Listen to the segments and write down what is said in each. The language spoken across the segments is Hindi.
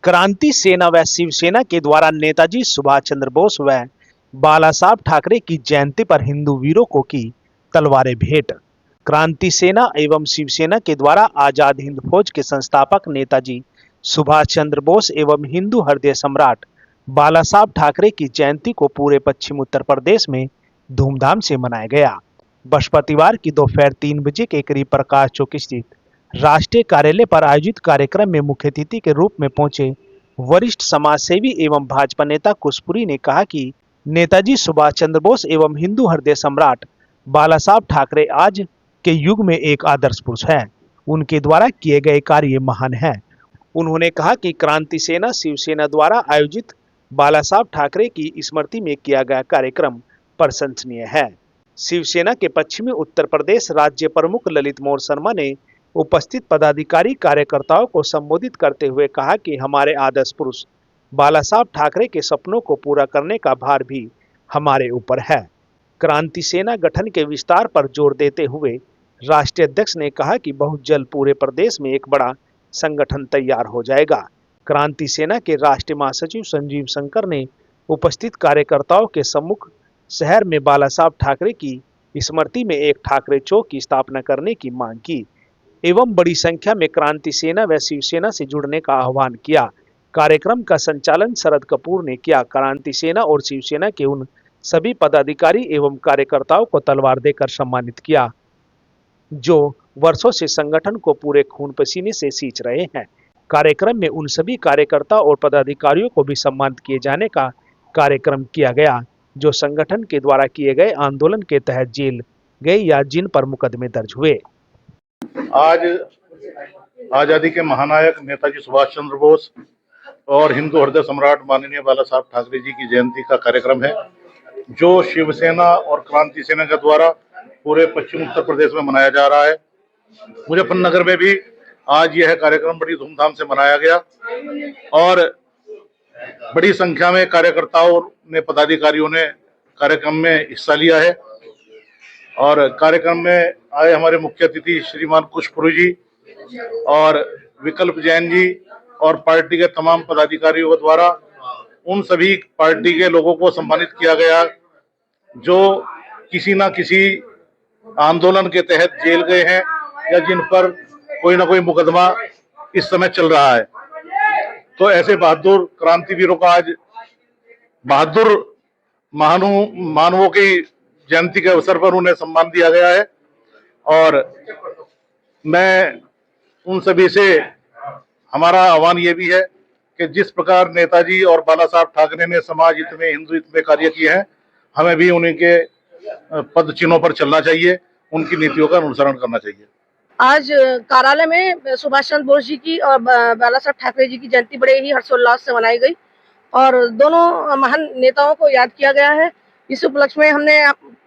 क्रांति सेना व शिवसेना के द्वारा नेताजी सुभाष चंद्र बोस व बाला साहब ठाकरे की जयंती पर हिंदू वीरों को की तलवारें भेंट। क्रांति सेना एवं शिवसेना के द्वारा आजाद हिंद फौज के संस्थापक नेताजी सुभाष चंद्र बोस एवं हिंदू हृदय सम्राट बाला साहब ठाकरे की जयंती को पूरे पश्चिम उत्तर प्रदेश में धूमधाम से मनाया गया। बृहस्पतिवार की दोपहर 3 बजे के करीब प्रकाश चौक स्थित राष्ट्रीय कार्यालय पर आयोजित कार्यक्रम में मुख्य अतिथि के रूप में पहुंचे वरिष्ठ समाजसेवी एवं भाजपा नेता कुशपुरी ने कहा कि नेताजी सुभाष चंद्र बोस एवं हिंदू हृदय सम्राट बाला साहब ठाकरे आज के युग में एक आदर्श पुरुष है। उनके द्वारा किए गए कार्य महान है। उन्होंने कहा कि क्रांति सेना शिवसेना द्वारा आयोजित बाला साहब ठाकरे की स्मृति में किया गया कार्यक्रम प्रशंसनीय है। शिवसेना के पश्चिमी उत्तर प्रदेश राज्य प्रमुख ललित मोहन शर्मा ने उपस्थित पदाधिकारी कार्यकर्ताओं को संबोधित करते हुए कहा कि हमारे आदर्श पुरुष बाला साहब ठाकरे के सपनों को पूरा करने का भार भी हमारे ऊपर है। क्रांति सेना गठन के विस्तार पर जोर देते हुए राष्ट्रीय अध्यक्ष ने कहा कि बहुत जल्द पूरे प्रदेश में एक बड़ा संगठन तैयार हो जाएगा। क्रांति सेना के राष्ट्रीय महासचिव संजीव शंकर ने उपस्थित कार्यकर्ताओं के सम्मुख शहर में बाला साहब ठाकरे की स्मृति में एक ठाकरे चौक की स्थापना करने की मांग की एवं बड़ी संख्या में क्रांति सेना व शिवसेना से जुड़ने का आह्वान किया। कार्यक्रम का संचालन शरद कपूर ने किया। क्रांति सेना और शिवसेना के उन सभी पदाधिकारी एवं कार्यकर्ताओं को तलवार देकर सम्मानित किया जो वर्षों से संगठन को पूरे खून पसीने से सींच रहे हैं। कार्यक्रम में उन सभी कार्यकर्ता और पदाधिकारियों को भी सम्मानित किए जाने का कार्यक्रम किया गया जो संगठन के द्वारा किए गए आंदोलन के तहत जेल गए या जिन पर मुकदमे दर्ज हुए। आज आजादी के महानायक नेताजी सुभाष चंद्र बोस और हिंदू हृदय सम्राट माननीय बाला साहब ठाकरे जी की जयंती का कार्यक्रम है जो शिवसेना और क्रांति सेना के द्वारा पूरे पश्चिम उत्तर प्रदेश में मनाया जा रहा है। मुजफ्फरनगर में भी आज यह कार्यक्रम बड़ी धूमधाम से मनाया गया और बड़ी संख्या में कार्यकर्ताओं ने पदाधिकारियों ने कार्यक्रम में हिस्सा लिया है। और कार्यक्रम में आए हमारे मुख्य अतिथि श्रीमान कुशपुरी जी और विकल्प जैन जी और पार्टी के तमाम पदाधिकारियों के द्वारा उन सभी पार्टी के लोगों को सम्मानित किया गया जो किसी न किसी आंदोलन के तहत जेल गए हैं या जिन पर कोई ना कोई मुकदमा इस समय चल रहा है। तो ऐसे बहादुर क्रांतिवीरों का आज बहादुर मानवों की जयंती के अवसर पर उन्हें सम्मान दिया गया है। और मैं उन सभी से हमारा आह्वान ये भी है कि जिस प्रकार नेताजी और बाला साहब ठाकरे ने समाज हित में हिंदू हित में कार्य किए हैं, हमें भी उन्हीं के पद चिन्हों पर चलना चाहिए, उनकी नीतियों का अनुसरण करना चाहिए। आज कार्यालय में सुभाष चंद्र बोस जी की और बाला साहब ठाकरे जी की जयंती बड़े ही हर्षोल्लास से मनाई गई और दोनों महान नेताओं को याद किया गया है। इस उपलक्ष्य में हमने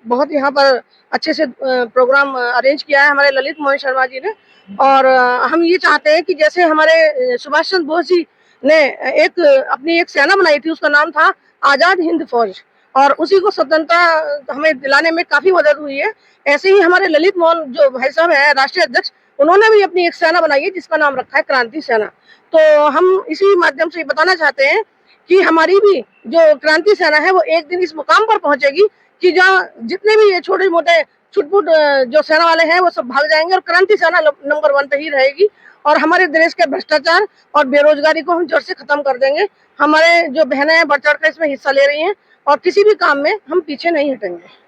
बहुत यहाँ पर अच्छे से प्रोग्राम अरेंज किया है हमारे ललित मोहन शर्मा जी ने। और हम ये चाहते हैं कि जैसे हमारे सुभाष चंद्र बोस जी ने अपनी एक सेना बनाई थी, उसका नाम था आजाद हिंद फौज और उसी को स्वतंत्रता हमें दिलाने में काफी मदद हुई है। ऐसे ही हमारे ललित मोहन जो भाई साहब है राष्ट्रीय अध्यक्ष, उन्होंने भी अपनी एक सेना बनाई है जिसका नाम रखा है क्रांति सेना। तो हम इसी माध्यम से बताना चाहते हैं कि हमारी भी जो क्रांति सेना है वो एक दिन इस मुकाम पर पहुंचेगी कि जहाँ जितने भी ये छोटे मोटे छुटपुट जो सेना वाले हैं वो सब भाग जाएंगे और क्रांति सेना नंबर 1 पे ही रहेगी और हमारे देश के भ्रष्टाचार और बेरोजगारी को हम जड़ से खत्म कर देंगे। हमारे जो बहनें बढ़ चढ़ कर इसमें हिस्सा ले रही हैं और किसी भी काम में हम पीछे नहीं हटेंगे।